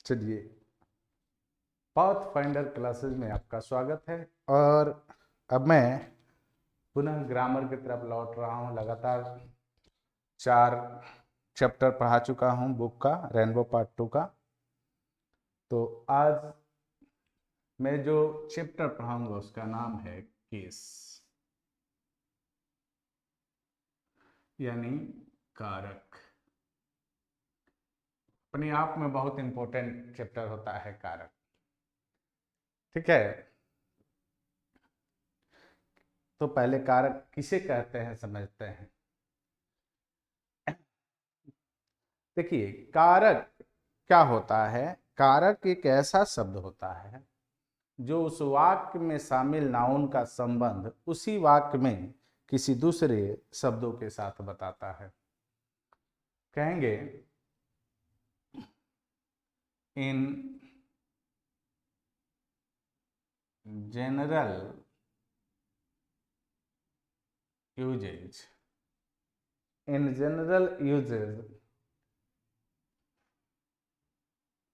चलिए, path finder classes में आपका स्वागत है। और अब मैं पुनः ग्रामर की तरफ लौट रहा हूँ। लगातार 4 चैप्टर पढ़ा चुका हूँ बुक का, रेनबो पार्ट 2 का। तो आज मैं जो चैप्टर पढ़ाऊंगा उसका नाम है केस, यानी कारक। अपने आप में बहुत इंपॉर्टेंट चैप्टर होता है कारक। ठीक है, तो पहले कारक किसे कहते हैं समझते हैं। देखिए, कारक क्या होता है। कारक एक ऐसा शब्द होता है जो उस वाक्य में शामिल नाउन का संबंध उसी वाक्य में किसी दूसरे शब्दों के साथ बताता है। कहेंगे in general usages, in general usages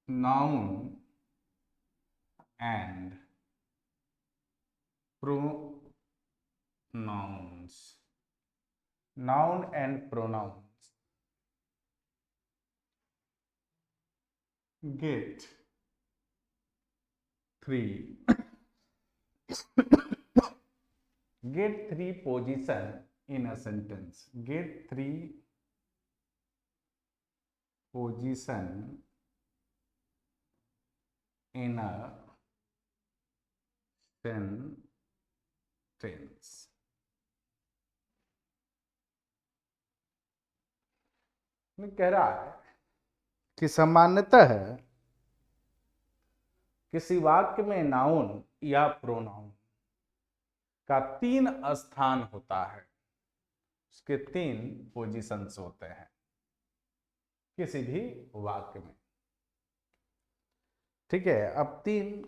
noun and pronouns, noun and pronouns get 3 get 3 position in a sentence. Get 3 position in a sentence. मैं कह रहा है कि सामान्यतः किसी वाक्य में नाउन या प्रोनाउन का 3 स्थान होता है। उसके 3 पोजीशंस होते हैं किसी भी वाक्य में। ठीक है, अब 3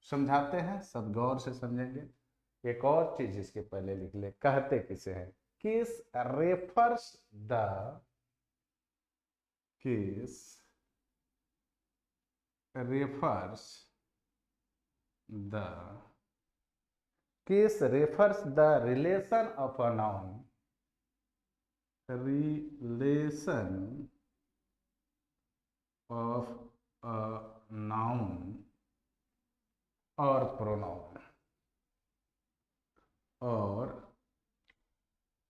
समझाते हैं, सब गौर से समझेंगे। एक और चीज इसके पहले लिख ले, कहते किसे हैं। Case refers the, case refers the, case refers the relation of a noun, relation of a noun और प्रोनाउन, और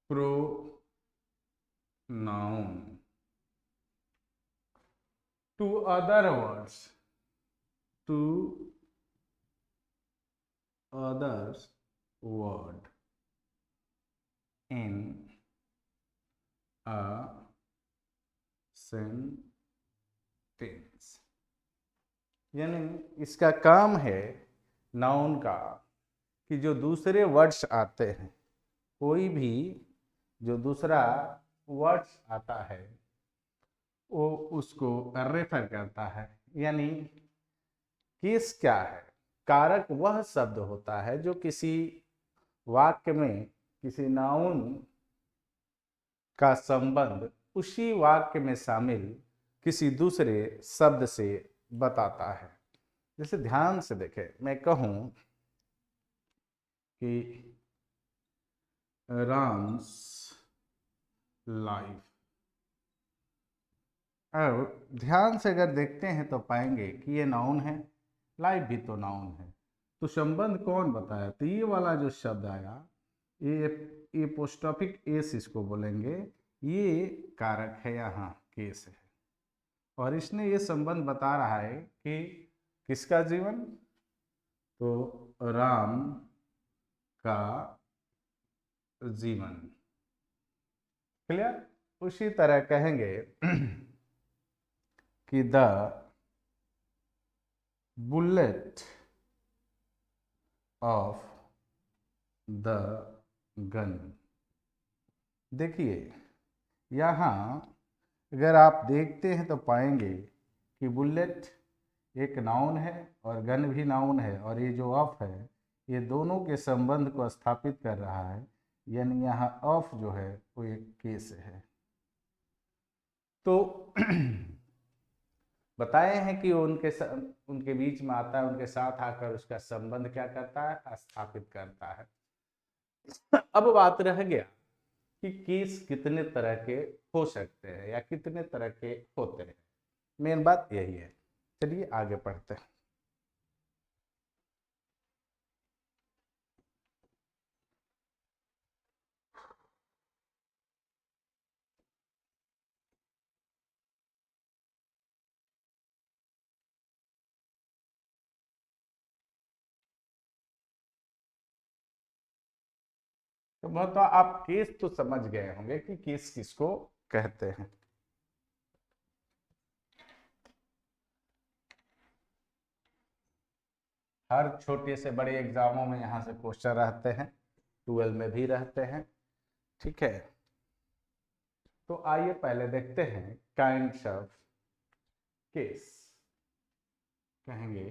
pronoun to other words, to others word in a sentence। यानी इसका काम है नाउन का कि जो दूसरे वर्ड्स आते हैं, कोई भी जो दूसरा वर्ड्स आता है वो उसको रेफर करता है। यानी किस क्या है, कारक वह शब्द होता है जो किसी वाक्य में किसी नाउन का संबंध उसी वाक्य में शामिल किसी दूसरे शब्द से बताता है। जैसे ध्यान से देखें, मैं कहूं कि राम्स लाइफ, और ध्यान से अगर देखते हैं तो पाएंगे कि ये नाउन है, लाइफ भी तो नाउन है। तो संबंध कौन बताया, तो ये वाला जो शब्द आया, ये एपोस्ट्रोफिक एस इसको बोलेंगे, ये कारक है, यहाँ केस है। और इसने ये संबंध बता रहा है कि किसका जीवन, तो राम का जीवन। क्लियर। उसी तरह कहेंगे कि the bullet of the gun. देखिए, यहाँ अगर आप देखते हैं तो पाएंगे कि बुलेट एक नाउन है और गन भी नाउन है, और ये जो ऑफ है ये दोनों के संबंध को स्थापित कर रहा है। यानी यहाँ ऑफ जो है वो एक केस है। तो बताए हैं कि उनके बीच में आता है, उनके साथ आकर उसका संबंध क्या करता है, स्थापित करता है। अब बात रह गया कि केस कितने तरह के हो सकते हैं या कितने तरह के होते हैं। मेन बात यही है। चलिए आगे पढ़ते हैं। तो बहुत आप केस तो समझ गए होंगे कि केस किसको कहते हैं। हर छोटे से बड़े एग्जामों में यहाँ से क्वेश्चन रहते हैं, 12 में भी रहते हैं। ठीक है, तो आइए पहले देखते हैं काइंड्स ऑफ केस। कहेंगे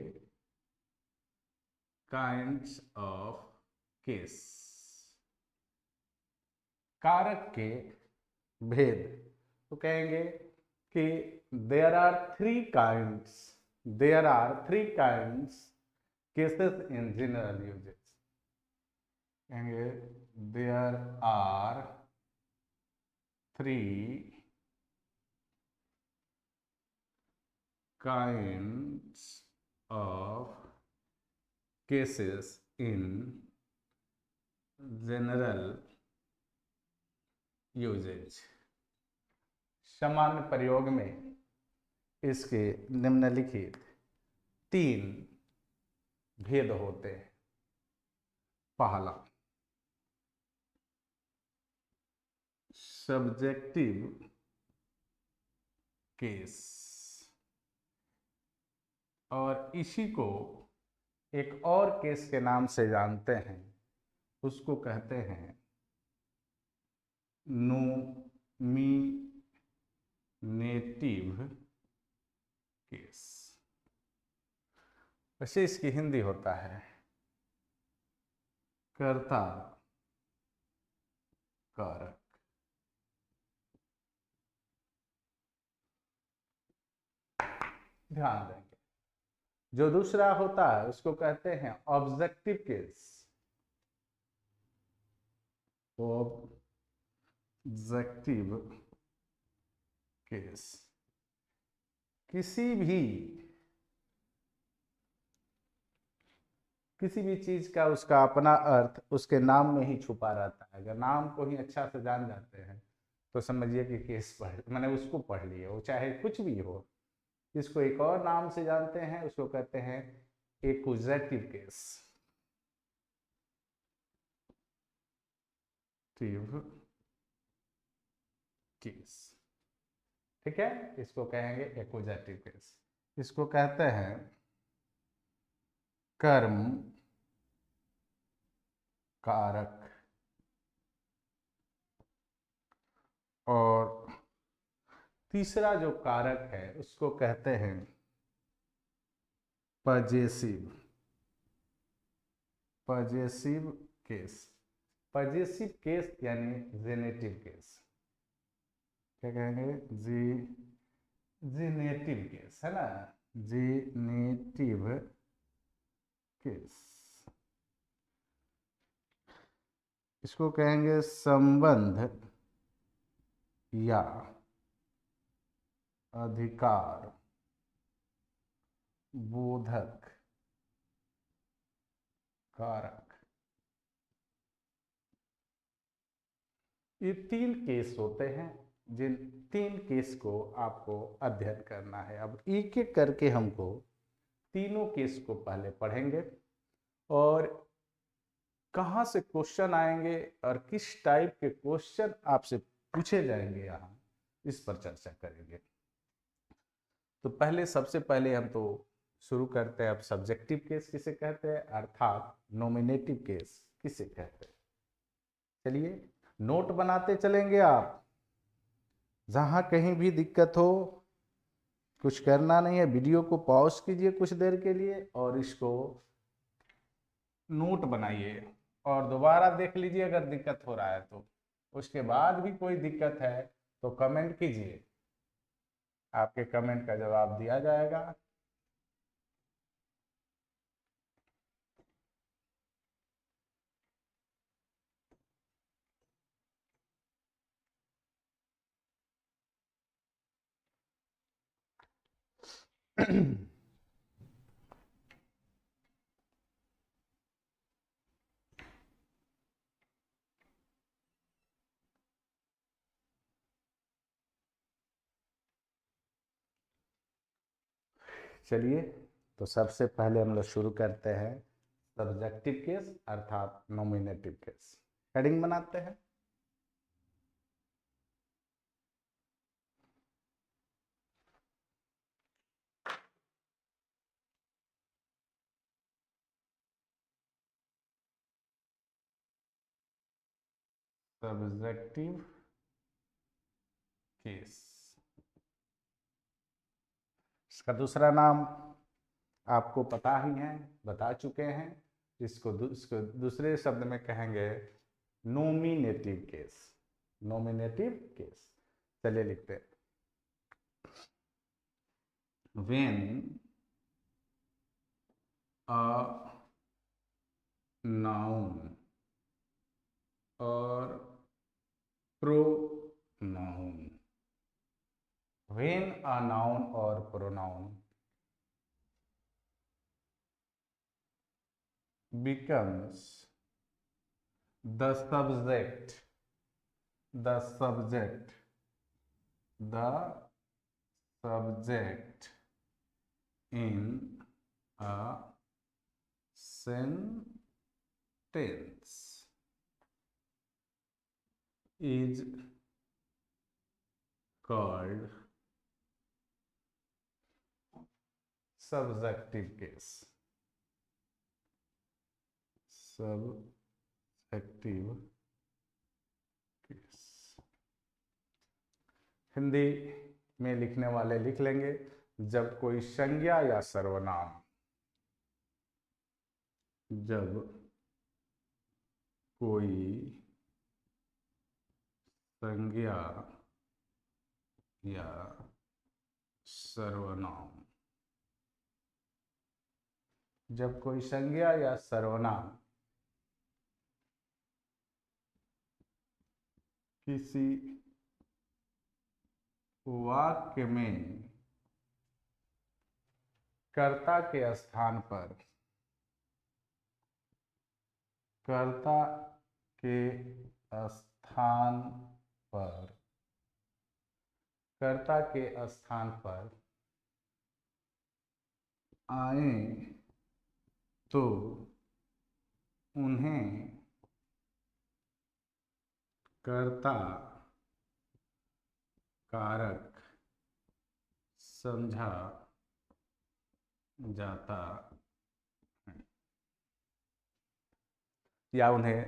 काइंड्स ऑफ केस, कारक के भेद। तो कहेंगे कि there are three kinds cases in general uses. कहेंगे there are three kinds of cases in general usage। सामान्य प्रयोग में इसके निम्नलिखित 3 भेद होते हैं। पहला, सब्जेक्टिव केस, और इसी को एक और केस के नाम से जानते हैं, उसको कहते हैं नोमिनेटिव केस। वैसे इसकी हिंदी होता है कर्ता कारक। ध्यान देंगे। जो दूसरा होता है उसको कहते हैं ऑब्जेक्टिव केस। ऑब्जेक्टिव केस, किसी भी चीज का उसका अपना अर्थ उसके नाम में ही छुपा रहता है। अगर नाम को ही अच्छा से जान जाते हैं तो समझिए कि केस मैंने उसको पढ़ लिए, वो चाहे कुछ भी हो। इसको एक और नाम से जानते हैं, उसको कहते हैं एक्यूजेटिव केस। केस, ठीक है, इसको कहेंगे एक्यूजेटिव केस। इसको कहते हैं कर्म कारक। और तीसरा जो कारक है उसको कहते हैं पजेसिव केस। पजेसिव केस यानी जेनेटिव केस। क्या कहेंगे, जेनेटिव केस है ना, जेनेटिव केस। इसको कहेंगे संबंध या अधिकार बोधक कारक। ये 3 केस होते हैं, जिन 3 केस को आपको अध्ययन करना है। अब एक एक करके हमको तीनों केस को पहले पढ़ेंगे और कहाँ से क्वेश्चन आएंगे और किस टाइप के क्वेश्चन आपसे पूछे जाएंगे यहाँ, इस पर चर्चा करेंगे। तो पहले सबसे पहले हम तो शुरू करते हैं। अब सब्जेक्टिव केस किसे कहते हैं, अर्थात नॉमिनेटिव केस किसे कहते हैं। चलिए नोट बनाते चलेंगे आप। जहां कहीं भी दिक्कत हो कुछ करना नहीं है, वीडियो को पॉज कीजिए कुछ देर के लिए और इसको नोट बनाइए और दोबारा देख लीजिए अगर दिक्कत हो रहा है तो। उसके बाद भी कोई दिक्कत है तो कमेंट कीजिए। आपके कमेंट का जवाब दिया जाएगा। चलिए, तो सबसे पहले हम लोग शुरू करते हैं सब्जेक्टिव केस अर्थात नॉमिनेटिव केस। हेडिंग बनाते हैं। सब्जेक्टिव केस, इसका दूसरा नाम आपको पता ही है, बता चुके हैं। इसको दूसरे शब्द में कहेंगे नोमिनेटिव केस। नोमिनेटिव केस, चलिए लिखते हैं। व्हेन अ नाउन और प्रोनाउन, व्हेन अ नाउन और pronoun becomes the subject, the subject, the subject in a sentence is called subjective case. Subjective case, Hindi में लिखने वाले लिख लेंगे, जब कोई संज्ञा या सर्वनाम, जब कोई संज्ञा या सर्वनाम, जब कोई संज्ञा या सर्वनाम किसी वाक्य में कर्ता के स्थान पर, कर्ता के स्थान पर, कर्ता के स्थान पर आए तो उन्हें कर्ता कारक समझा जाता है, या उन्हें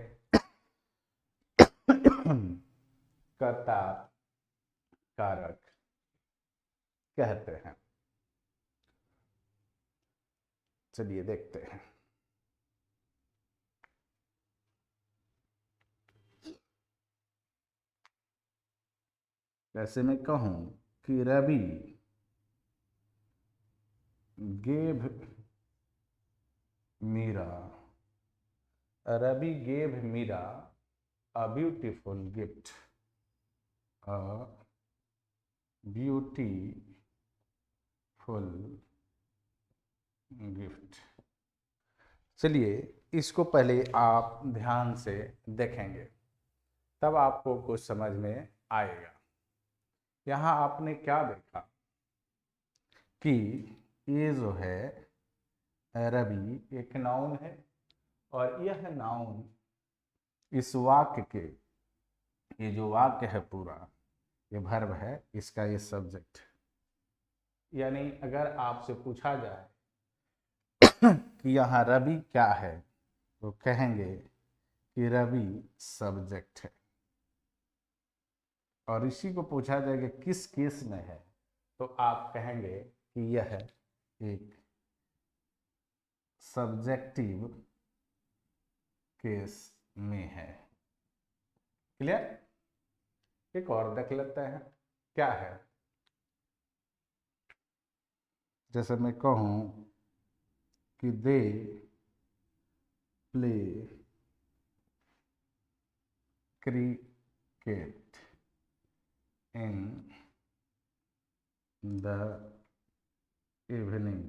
कर्ता कारक कहते हैं। चलिए देखते हैं। जैसे मैं कहूं कि Ravi gave Mira, Ravi gave Mira a beautiful gift, a beautiful gift। चलिए, इसको पहले आप ध्यान से देखेंगे, तब आपको कुछ समझ में आएगा। यहाँ आपने क्या देखा कि ये जो है रवि एक नाउन है, और यह नाउन इस वाक्य के, ये जो वाक्य है पूरा, ये वर्ब है, इसका ये सब्जेक्ट। यानी अगर आपसे पूछा जाए कि यहाँ रवि क्या है, तो कहेंगे कि रवि सब्जेक्ट है। और इसी को पूछा जाए कि किस केस में है, तो आप कहेंगे कि यह एक सब्जेक्टिव केस में है। क्लियर? एक और देख लेते हैं क्या है। जैसे मैं कहूँ कि they play cricket in the evening.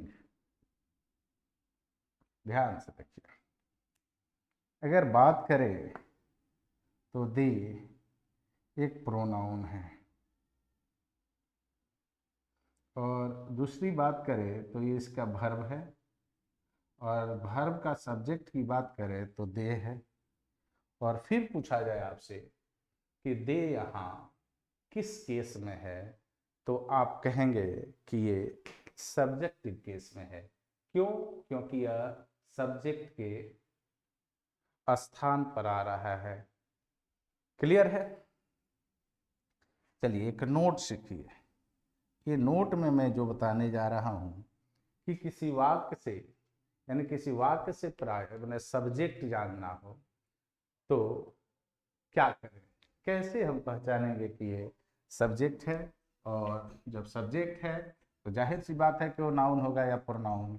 ध्यान से देखिए, अगर बात करें तो दे एक प्रोनाउन है, और दूसरी बात करें तो ये इसका वर्ब है, और वर्ब का सब्जेक्ट की बात करें तो दे है। और फिर पूछा जाए आपसे कि दे यहाँ किस केस में है, तो आप कहेंगे कि ये सब्जेक्टिव केस में है। क्यों? क्योंकि यह सब्जेक्ट के स्थान पर आ रहा है। क्लियर है? चलिए एक नोट सीखिए। ये नोट में मैं जो बताने जा रहा हूं कि किसी वाक्य से, यानी किसी वाक्य से प्राय मैंने सब्जेक्ट जानना हो तो क्या करें, कैसे हम पहचानेंगे कि ये सब्जेक्ट है। और जब सब्जेक्ट है तो जाहिर सी बात है कि वो नाउन होगा या प्रोनाउन,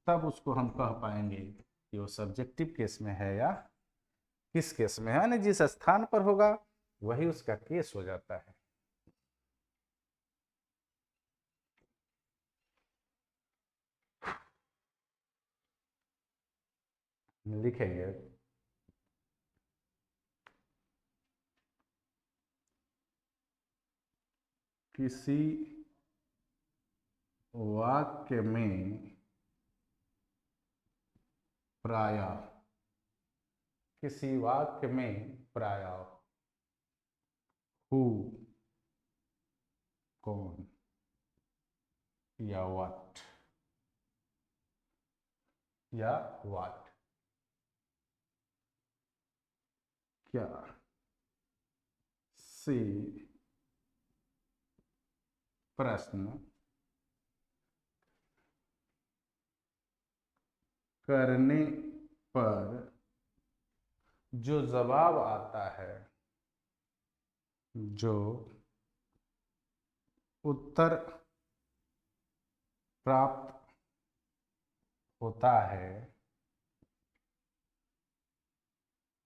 तब उसको हम कह पाएंगे कि वो सब्जेक्टिव केस में है या किस केस में है, यानी जिस स्थान पर होगा वही उसका केस हो जाता है। लिखेंगे किसी वाक्य में प्रायः, किसी वाक्य में प्रायः हु, कौन, या व्हाट, या व्हाट, क्या से प्रश्न करने पर जो जवाब आता है, जो उत्तर प्राप्त होता है,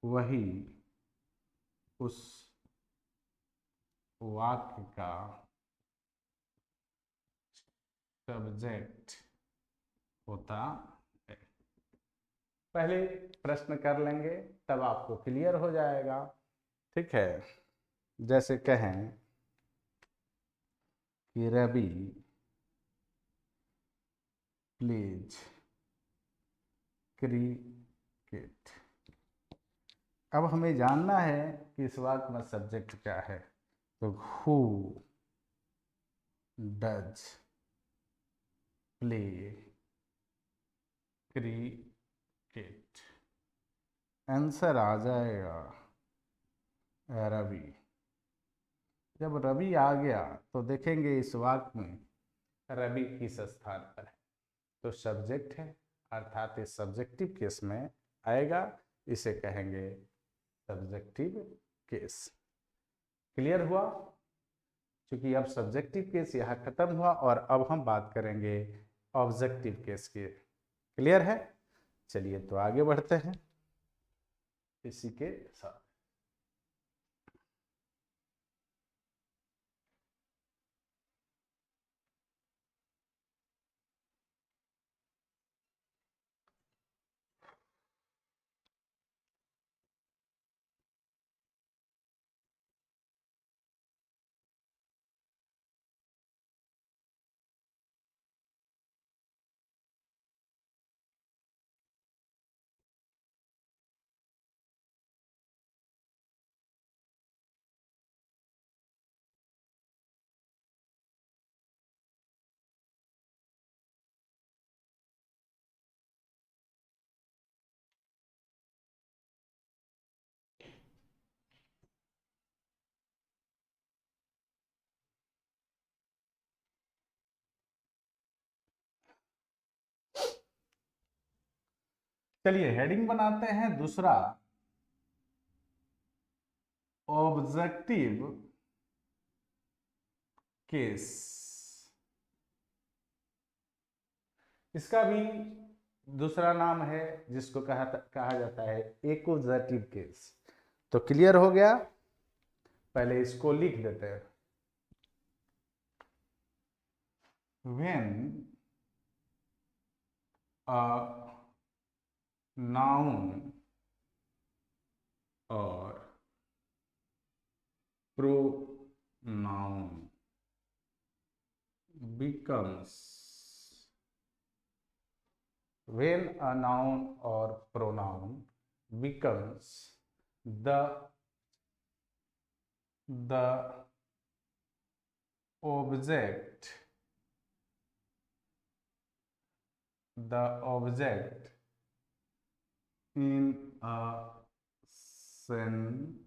वही उस वाक्य का सब्जेक्ट होता है। पहले प्रश्न कर लेंगे तब आपको क्लियर हो जाएगा। ठीक है, जैसे कहें कि रवि प्लीज क्रिकेट। अब हमें जानना है कि इस वाक्य में सब्जेक्ट क्या है, तो who does play cricket, answer आ जाएगा रवि। जब रवि आ गया तो देखेंगे इस वाक्य में रवि किस स्थान पर है, तो सब्जेक्ट है, अर्थात इस सब्जेक्टिव केस में आएगा, इसे कहेंगे सब्जेक्टिव केस। क्लियर हुआ? क्योंकि अब सब्जेक्टिव केस यहाँ खत्म हुआ और अब हम बात करेंगे ऑब्जेक्टिव केस की। क्लियर है? चलिए तो आगे बढ़ते हैं इसी के साथ। चलिए हेडिंग बनाते हैं दूसरा, ऑब्जेक्टिव केस। इसका भी दूसरा नाम है जिसको कहा जाता है एक्यूजेटिव केस। तो क्लियर हो गया, पहले इसको लिख देते हैं। व्हेन अ नाउन और pronoun becomes, when a noun or pronoun becomes the object in a sentence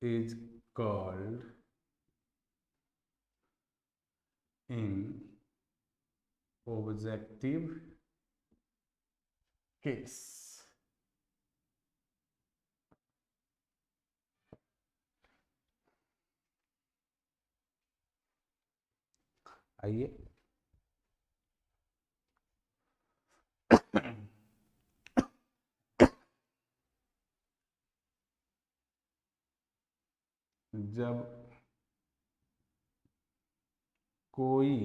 is called in objective case। आइए जब कोई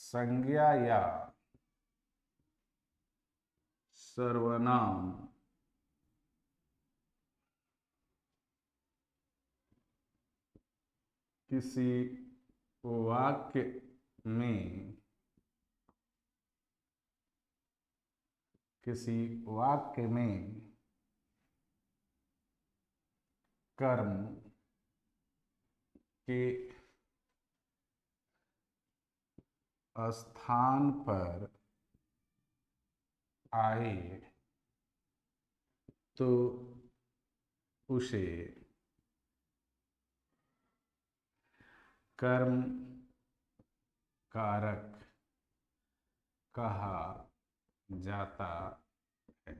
संज्ञा या सर्वनाम किसी वाक्य में कर्म के स्थान पर आए तो उसे कर्म कारक कहा जाता है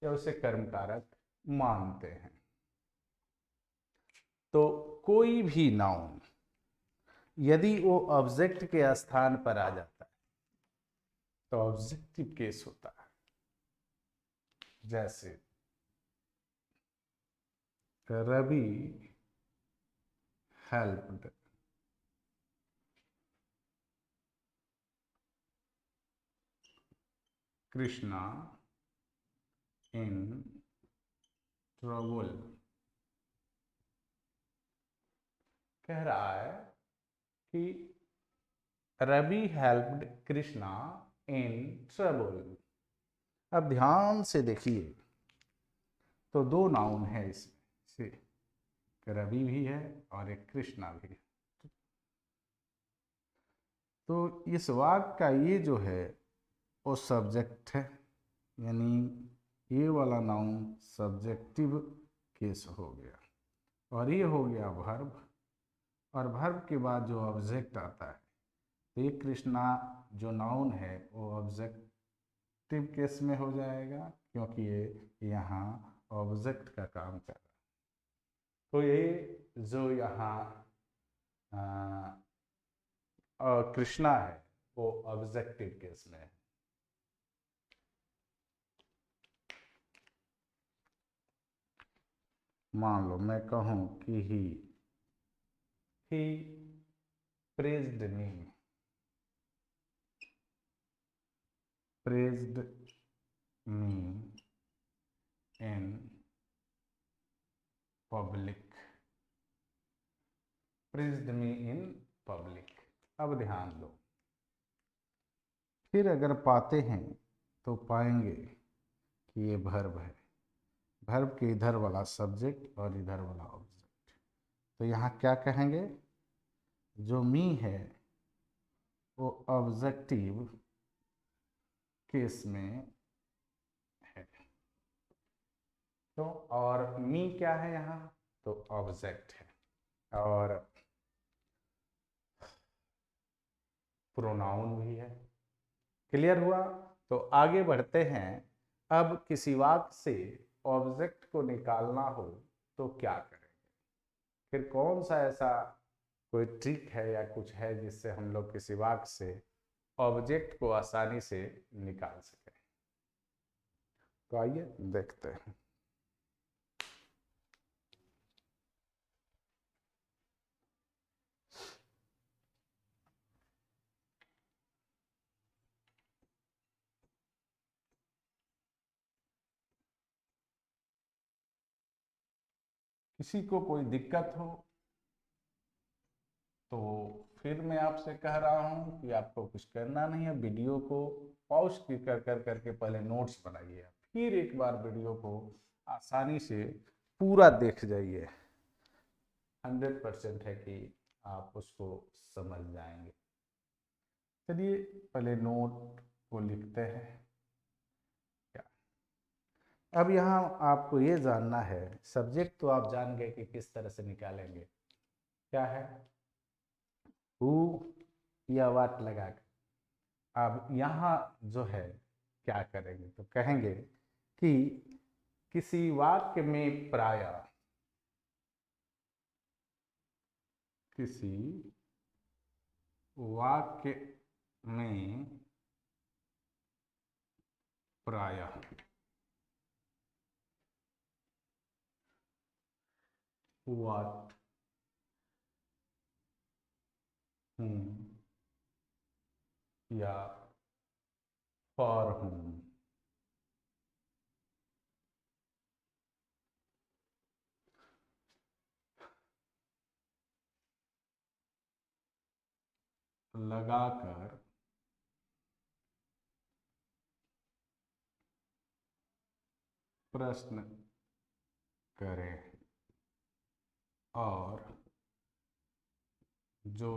या उसे कर्म कारक मानते हैं। तो कोई भी नाउन यदि वो ऑब्जेक्ट के स्थान पर आ जाता है तो ऑब्जेक्टिव केस होता है। जैसे Ravi helped Krishna in trouble. कह रहा है कि Ravi helped Krishna in trouble. अब ध्यान से देखिए तो दो नाउन है इसमें से, रवि भी है और एक कृष्णा भी है। तो इस वाक्य का ये जो है वो सब्जेक्ट है, यानी ये वाला नाउन सब्जेक्टिव केस हो गया और ये हो गया वर्ब। और वर्ब के बाद जो ऑब्जेक्ट आता है तो ये कृष्णा जो नाउन है वो ऑब्जेक्टिव केस में हो जाएगा क्योंकि ये यहाँ ऑब्जेक्ट का काम कर रहा है। तो ये जो यहाँ कृष्णा है वो ऑब्जेक्टिव केस में है। मान लो मैं कहूं कि ही praised me, in public, praised me in public। अब ध्यान दो, फिर अगर पाते हैं तो पाएंगे कि ये वर्ब है, वर्ब के इधर वाला सब्जेक्ट और इधर वाला ऑब्जेक्ट। तो यहाँ क्या कहेंगे, जो मी है वो ऑब्जेक्टिव केस में है। तो और मी क्या है यहाँ, तो ऑब्जेक्ट है और प्रोनाउन भी है। क्लियर हुआ। तो आगे बढ़ते हैं। अब किसी वाक्य से ऑब्जेक्ट को निकालना हो तो क्या करेंगे। फिर कौन सा ऐसा कोई ट्रिक है या कुछ है जिससे हम लोग किसी वाक्य से ऑब्जेक्ट को आसानी से निकाल सकें। तो आइए देखते हैं। किसी को कोई दिक्कत हो तो फिर मैं आपसे कह रहा हूँ कि आपको कुछ करना नहीं है, वीडियो को पॉज कर करके पहले नोट्स बनाइए, फिर एक बार वीडियो को आसानी से पूरा देख जाइए। 100% है कि आप उसको समझ जाएंगे। चलिए पहले नोट को लिखते हैं। क्या अब यहाँ आपको ये जानना है, सब्जेक्ट तो आप जान गए कि किस तरह से निकालेंगे। क्या है, हु या वाट लगा कर। अब यहाँ जो है क्या करेंगे, तो कहेंगे कि किसी वाक्य में प्रायः, किसी वाक्य में प्रायः व्हाट, हूँ या फॉर हूँ लगाकर प्रश्न करें और जो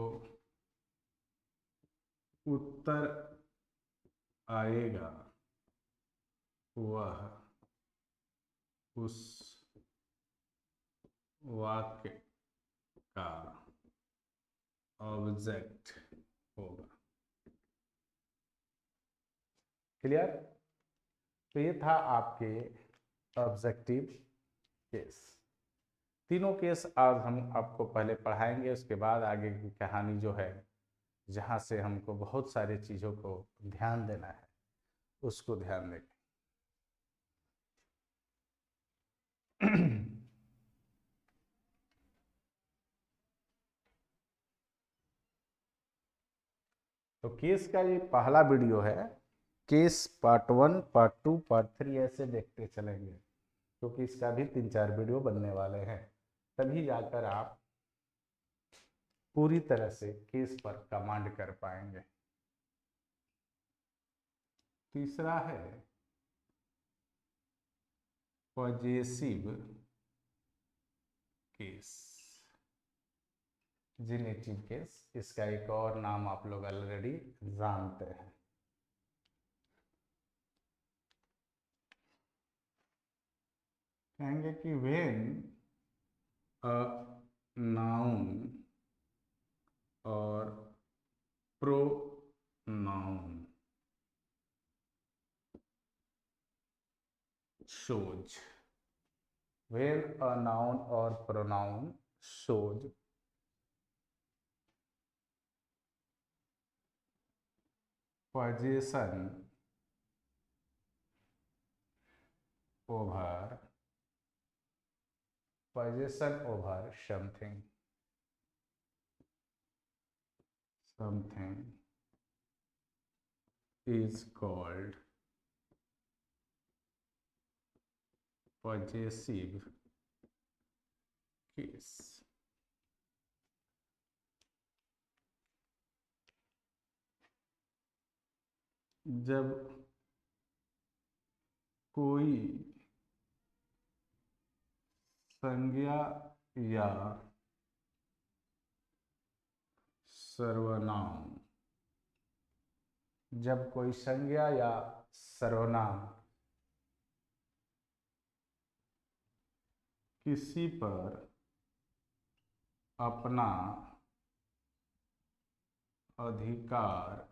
उत्तर आएगा वह उस वाक्य का ऑब्जेक्ट होगा। क्लियर? तो ये था आपके ऑब्जेक्टिव केस। तीनों केस आज हम आपको पहले पढ़ाएंगे, उसके बाद आगे की कहानी जो है, जहाँ से हमको बहुत सारी चीज़ों को ध्यान देना है, उसको ध्यान देंगे। तो केस का ये पहला वीडियो है। केस पार्ट 1, पार्ट 2, पार्ट 3 ऐसे देखते चलेंगे, क्योंकि इसका भी 3-4 वीडियो बनने वाले हैं। तभी जाकर आप पूरी तरह से केस पर कमांड कर पाएंगे। तीसरा है पॉजेसिव केस, जेनेटिव केस। इसका एक और नाम आप लोग ऑलरेडी जानते हैं। कहेंगे कि व्हेन अ नाउन और pronoun shows, when a noun or pronoun shows possession over something, is called possessive case। जब कोई संज्ञा या सर्वनाम, जब कोई संज्ञा या सर्वनाम किसी पर अपना अधिकार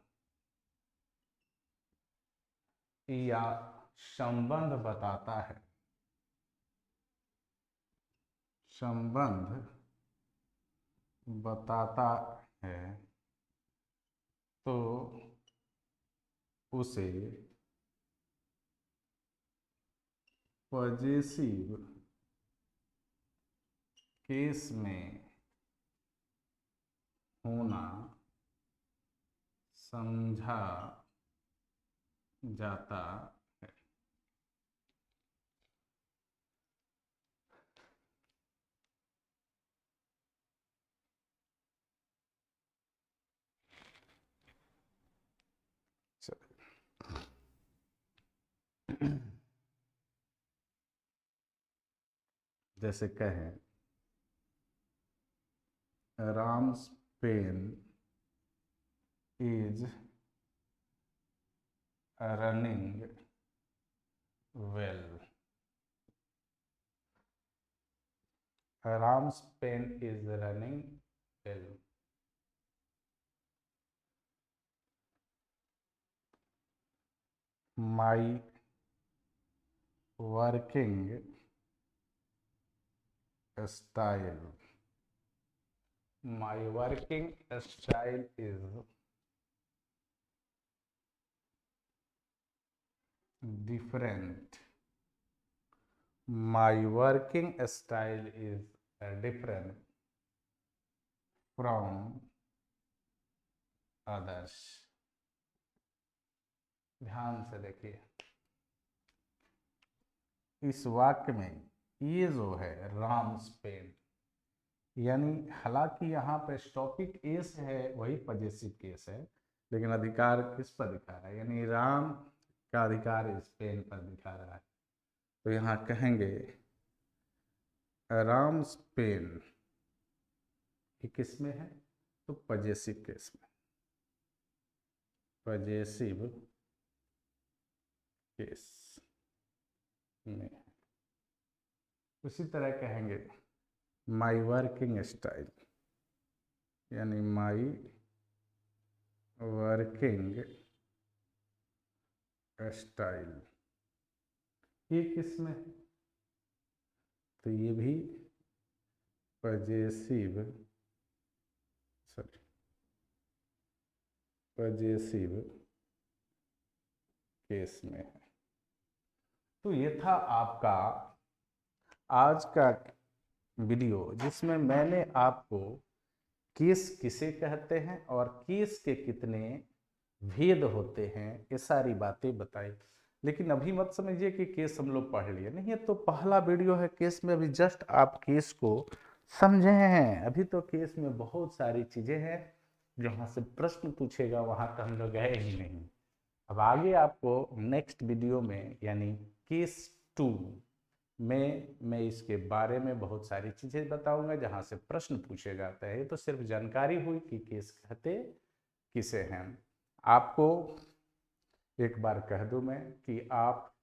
या संबंध बताता है, संबंध बताता है तो उसे पॉजेसिव केस में होना समझा जाता है। जैसे कहें Ram's pen is running well. Ram's pen is running well. My working style is different. My working style is different from others. ध्यान से देखिए, इस वाक्य में ये जो है राम्स पेन, यानी हालांकि यहाँ पे टॉपिक एस है, वही पॉजेसिव केस है, लेकिन अधिकार किस पर दिखा रहा है, यानी राम का अधिकार इस पेन पर दिखा रहा है। तो यहाँ कहेंगे राम्स पेन, ये किस में है, तो पॉजेसिव केस में, पॉजेसिव केस में। उसी तरह कहेंगे माई वर्किंग स्टाइल, यानी माई वर्किंग स्टाइल, ये किस में है, तो ये भी पॉजेसिव केस में है। तो ये था आपका आज का वीडियो, जिसमें मैंने आपको केस किसे कहते हैं और केस के कितने भेद होते हैं, ये सारी बातें बताई। लेकिन अभी मत समझिए कि केस हम लोग पढ़ लिए, नहीं, ये तो पहला वीडियो है केस में, अभी जस्ट आप केस को समझे हैं। अभी तो केस में बहुत सारी चीजें हैं, जहाँ से प्रश्न पूछेगा वहां तक हम लोग गए ही नहीं। अब आगे आपको नेक्स्ट वीडियो में, यानी केस 2 में, मैं इसके बारे में बहुत सारी चीजें बताऊंगा जहां से प्रश्न पूछे जाते हैं। ये तो सिर्फ जानकारी हुई कि केस कहते किसे हैं। आपको एक बार कह दूं मैं कि आप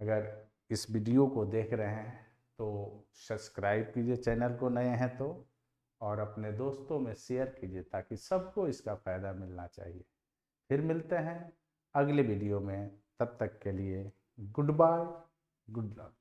अगर इस वीडियो को देख रहे हैं तो सब्सक्राइब कीजिए चैनल को, नए हैं तो, और अपने दोस्तों में शेयर कीजिए ताकि सबको इसका फ़ायदा मिलना चाहिए। फिर मिलते हैं अगले वीडियो में, तब तक के लिए गुड बाय, गुड लक।